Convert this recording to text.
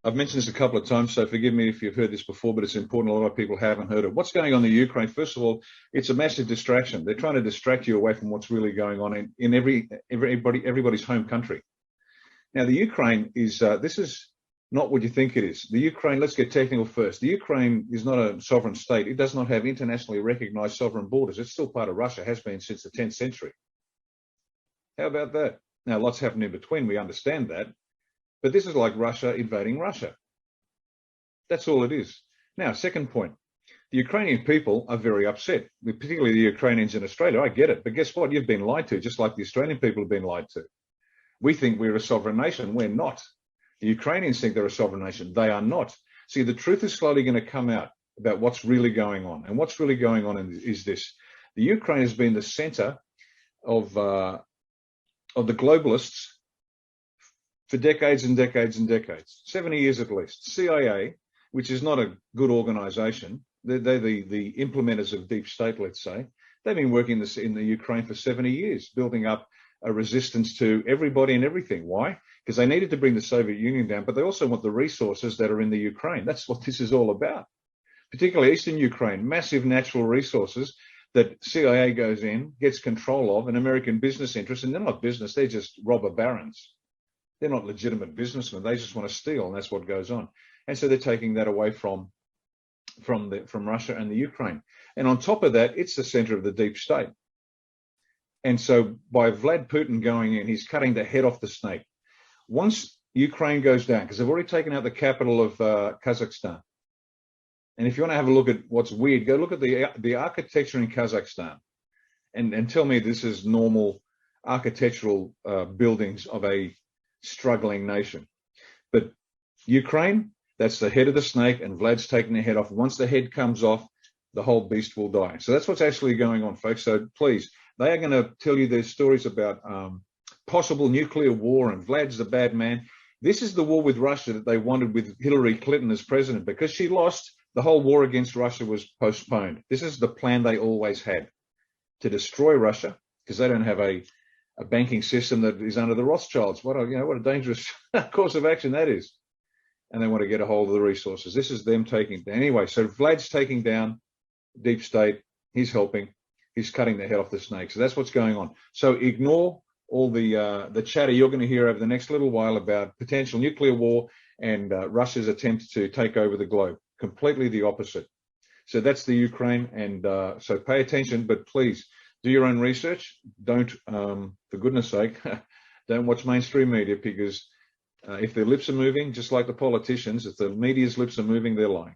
I've mentioned this a couple of times, so forgive me if you've heard this before, but it's important. A lot of people haven't heard it. What's going on in the Ukraine? First of all, it's a massive distraction. They're trying to distract you away from what's really going on in everybody's home country. Now, the Ukraine is, this is not what you think it is. The Ukraine, let's get technical first. The Ukraine is not a sovereign state. It does not have internationally recognized sovereign borders. It's still part of Russia, has been since the 10th century. How about that? Now, lots happen in between. We understand that. But this is like Russia invading Russia. That's all it is. Now, second point. The Ukrainian people are very upset, particularly the Ukrainians in Australia. I get it. But guess what? You've been lied to, just like the Australian people have been lied to. We think we're a sovereign nation. We're not. The Ukrainians think they're a sovereign nation. They are not. See, the truth is slowly going to come out about what's really going on. And what's really going on is this. The Ukraine has been the center of the globalists for decades and decades and decades, 70 years at least. CIA, which is not a good organization, they're the implementers of deep state, let's say. They've been working in the Ukraine for 70 years, building up a resistance to everybody and everything. Why? Because they needed to bring the Soviet Union down, but they also want the resources that are in the Ukraine. That's what this is all about. Particularly Eastern Ukraine, massive natural resources that CIA goes in, gets control of, an American business interest, and they're not business, they're just robber barons. They're not legitimate businessmen. They just want to steal, and that's what goes on. And so they're taking that away from Russia and the Ukraine. And on top of that, it's the center of the deep state. And so by Vlad Putin going in, he's cutting the head off the snake. Once Ukraine goes down, because they've already taken out the capital of Kazakhstan. And if you want to have a look at what's weird, go look at the architecture in Kazakhstan and tell me this is normal architectural buildings of a struggling nation. But Ukraine, that's the head of the snake, and Vlad's taking the head off. Once the head comes off, the whole beast will die. So that's what's actually going on, folks. So please, they are going to tell you their stories about possible nuclear war, and Vlad's the bad man. This is the war with Russia that they wanted with Hillary Clinton as president. Because she lost, the whole war against Russia was postponed. This is the plan they always had, to destroy Russia, because they don't have a banking system that is under the Rothschilds. What a dangerous course of action that is. And they want to get a hold of the resources. This is them taking down. Anyway, so Vlad's taking down deep state. He's helping. He's cutting the head off the snake. So that's what's going on. So ignore all the chatter you're going to hear over the next little while about potential nuclear war and Russia's attempt to take over the globe. Completely the opposite. So that's the Ukraine. And so pay attention, but please do your own research. Don't, for goodness sake, don't watch mainstream media, because if their lips are moving, just like the politicians, if the media's lips are moving, they're lying.